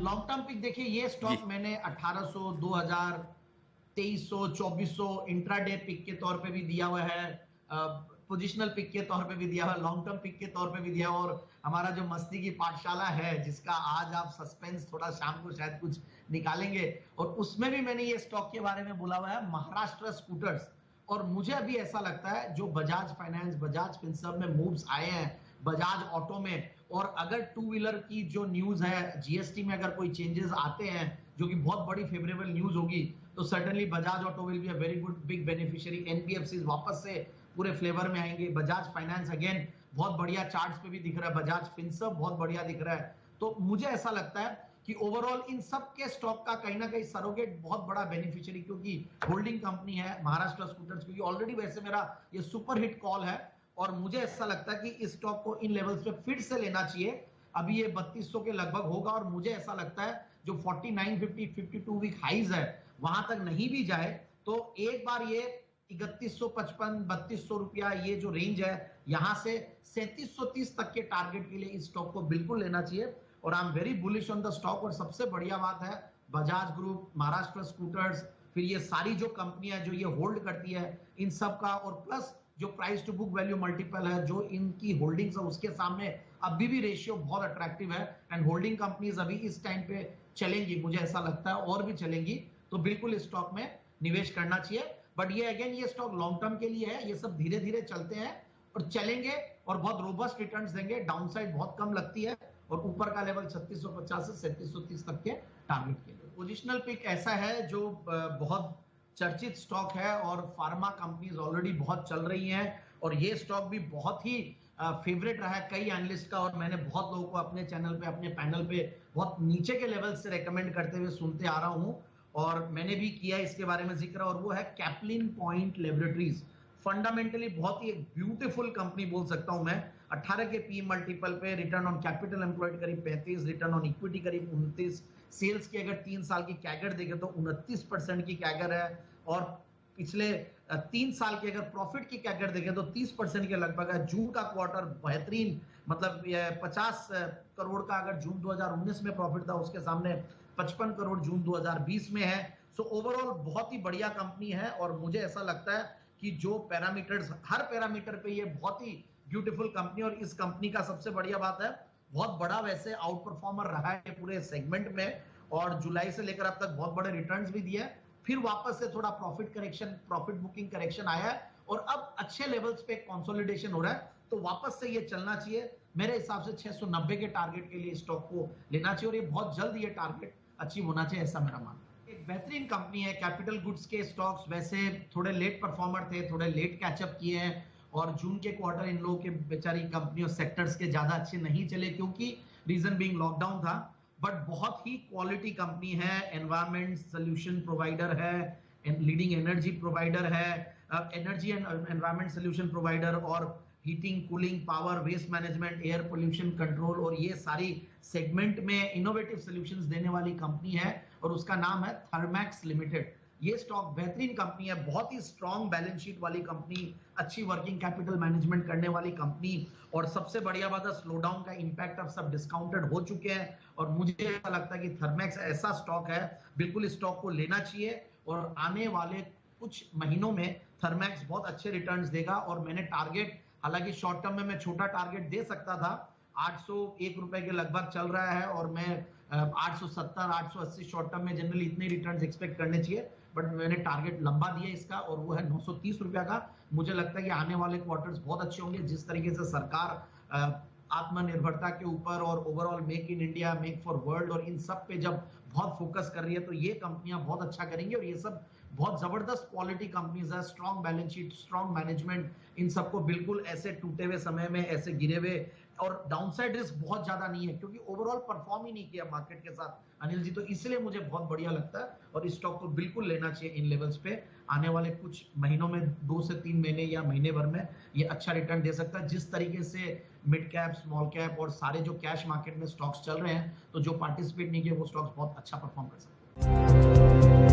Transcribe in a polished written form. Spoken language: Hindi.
लॉन्ग टर्म पिक देखिए, ये स्टॉक मैंने 1800, 2000, 2300, 2400 इंट्राडे पिक के तौर पे भी दिया हुआ है, पोजिशनल पिक के तौर पे भी दिया हुआ है, लॉन्ग टर्म पिक के तौर पे भी दिया हुआ। और हमारा जो मस्ती की पाठशाला है, जिसका आज आप सस्पेंस थोड़ा शाम को शायद कुछ निकालेंगे, और उसमें भी मैंने ये स्टॉक के बारे में बोला हुआ है, महाराष्ट्र स्कूटर्स। और मुझे अभी ऐसा लगता है जो बजाज फाइनेंस, बजाज फिनसर्व में मूव्स आए हैं, बजाज ऑटो में, और अगर टू व्हीलर की जो न्यूज है, जीएसटी में अगर कोई चेंजेस आते हैं जो कि बहुत बड़ी फेवरेबल न्यूज होगी, तो certainly Bajaj auto will be a very good big beneficiary. NBFC वापस से पूरे फ्लेवर में आएंगे। बजाज फाइनेंस अगेन बहुत बढ़िया चार्ट्स पे भी दिख रहा है, बजाज फिनसर्व बहुत बढ़िया दिख रहा है। तो मुझे ऐसा लगता है कि ओवरऑल इन सब के स्टॉक का कहीं ना कहीं सरोगेट बहुत बड़ा बेनिफिशियरी, क्योंकि होल्डिंग कंपनी है महाराष्ट्र स्कूटर्स, क्योंकि ऑलरेडी वैसे मेरा ये सुपर हिट कॉल है, और मुझे ऐसा लगता है कि इस स्टॉक को इन लेवल्स पे फिर से लेना चाहिए। अभी ये 3200 के लगभग होगा, और मुझे ऐसा लगता है जो 4950 52 वीक हाइज है वहां तक नहीं भी जाए तो एक बार ये 3155 3200 रुपया ये जो रेंज है, यहां से 3730 तक के टारगेट के लिए इस स्टॉक को बिल्कुल लेना चाहिए। और I am very bullish on the stock. और सबसे बढ़िया बात है, बजाज ग्रुप, महाराष्ट्र स्कूटर्स, फिर ये सारी जो कंपनियां जो ये होल्ड करती है, इन सब का, और प्लस जो price to book value multiple है जो इनकी होल्डिंग्स है, उसके सामने अभी भी रेशियो बहुत अट्रैक्टिव है। एंड होल्डिंग कंपनीज अभी इस टाइम पे चलेंगी, मुझे ऐसा लगता है, और भी चलेंगी, तो बिल्कुल इस स्टॉक में निवेश करना चाहिए। बट ये अगेन ये स्टॉक लॉन्ग टर्म के लिए है, ये सब धीरे धीरे चलते हैं और चलेंगे और बहुत रोबस्ट रिटर्न्स देंगे। डाउनसाइड बहुत कम लगती है, और ऊपर का लेवल 3650 से 3730 तक के टारगेट के लिए। पोजिशनल पिक ऐसा है जो बहुत चर्चित स्टॉक है, और फार्मा कंपनीज ऑलरेडी बहुत चल रही हैं, और ये स्टॉक भी बहुत ही फेवरेट रहा है कई एनालिस्ट का, और मैंने बहुत लोगों को अपने चैनल पे, अपने पैनल पे बहुत नीचे के लेवल से रेकमेंड करते हुए सुनते आ रहा हूं, और मैंने भी किया इसके बारे में जिक्र, और वो है कैप्लिन पॉइंट लेबोरेटरीज। फंडामेंटली बहुत ही एक ब्यूटीफुल कंपनी बोल सकता हूं मैं। 18 के पी मल्टीपल पे, रिटर्न ऑन कैपिटल एम्प्लॉयड करीब 35, रिटर्न ऑन इक्विटी करीब 29, सेल्स की अगर 3 साल की कैगर देखें तो 29% की कैगर है, और पिछले 3 साल की अगर प्रॉफिट की कैगर देखें तो 30% के लगभग है। जून का क्वार्टर बेहतरीन, मतलब 50 करोड़ का अगर जून 2019 में प्रॉफिट था, उसके सामने 55 करोड़ जून 2020 में है। सो ओवरऑल बहुत ही बढ़िया कंपनी है, और मुझे ऐसा लगता है कि जो पैरामीटर्स, हर पैरामीटर पे ये बहुत ही ब्यूटीफुल कंपनी। और इस कंपनी का सबसे बढ़िया बात है, बहुत बड़ा वैसे आउट परफॉर्मर रहा है पूरे सेगमेंट में, और जुलाई से लेकर अब तक बहुत बड़े रिटर्न्स भी दिए, फिर वापस से थोड़ा profit correction, profit booking correction आया है, और अब अच्छे लेवल्स पे कंसोलिडेशन हो रहा है, तो वापस से ये चलना चाहिए। मेरे हिसाब से 690 के टारगेट के लिए स्टॉक को लेना चाहिए, और ये बहुत जल्द ये टारगेट अचीव होना चाहिए, ऐसा मेरा मानना है। एक बेहतरीन कंपनी है। कैपिटल गुड्स के स्टॉक्स वैसे थोड़े लेट परफॉर्मर थे, थोड़े लेट कैचअप किए हैं, और जून के क्वार्टर इन लोगों के बेचारी कंपनियों सेक्टर्स के ज्यादा अच्छे नहीं चले, क्योंकि रीजन बीइंग लॉकडाउन था। बट बहुत ही क्वालिटी कंपनी है, एनवायरमेंट सोल्यूशन प्रोवाइडर है, लीडिंग एनर्जी प्रोवाइडर है, energy and environment solution provider, और heating, cooling, power, waste management, air pollution control, और ये सारी सेगमेंट में इनोवेटिव सॉल्यूशंस देने वाली कंपनी है, और उसका नाम है थर्मैक्स लिमिटेड। ये स्टॉक बेहतरीन कंपनी है, बहुत ही स्ट्रॉन्ग बैलेंस शीट वाली कंपनी, अच्छी वर्किंग कैपिटल मैनेजमेंट करने वाली कंपनी, और सबसे बढ़िया बात है स्लो डाउन का इंपैक्ट अब सब डिस्काउंटेड हो चुके हैं। और मुझे ऐसा लगता है कि थर्मैक्स ऐसा स्टॉक है, बिल्कुल इस स्टॉक को लेना चाहिए, और आने वाले कुछ महीनों में थर्मैक्स बहुत अच्छे रिटर्न्स देगा। और मैंने टारगेट, हालांकि शॉर्ट टर्म में मैं छोटा टारगेट दे सकता था, 801 रुपए के लगभग चल रहा है, और मैं 870 880 शॉर्ट टर्म में जनरली इतने रिटर्न्स एक्सपेक्ट करने चाहिए, बट मैंने टारगेट लंबा दिया इसका, और वो है 930 रुपया का। मुझे लगता है कि आने वाले क्वार्टर्स बहुत अच्छे होंगे, जिस तरीके से सरकार आत्मनिर्भरता के ऊपर और overall make in India, make for world, और इन सब पे जब बहुत फोकस कर रही है, तो ये कंपनियां बहुत अच्छा करेंगी। और ये सब बहुत जबरदस्त क्वालिटी कंपनीज है, strong balance sheet, strong management, इन सबको बिल्कुल ऐसे टूटे हुए समय में, ऐसे गिरे हुए, और डाउनसाइड रिस्क बहुत ज्यादा नहीं है, क्योंकि ओवरऑल परफॉर्म ही नहीं किया मार्केट के साथ अनिल जी, तो इसलिए मुझे बहुत बढ़िया लगता है, और इस स्टॉक को बिल्कुल लेना चाहिए इन लेवल्स पे। आने वाले कुछ महीनों में, 2 से 3 महीने या महीने भर में ये अच्छा रिटर्न दे सकता है। जिस तरीके से मिड कैप, स्मॉल कैप और सारे जो कैश मार्केट में स्टॉक्स चल रहे हैं, तो जो पार्टिसिपेट नहीं किए वो स्टॉक्स बहुत अच्छा परफॉर्म कर सकते हैं।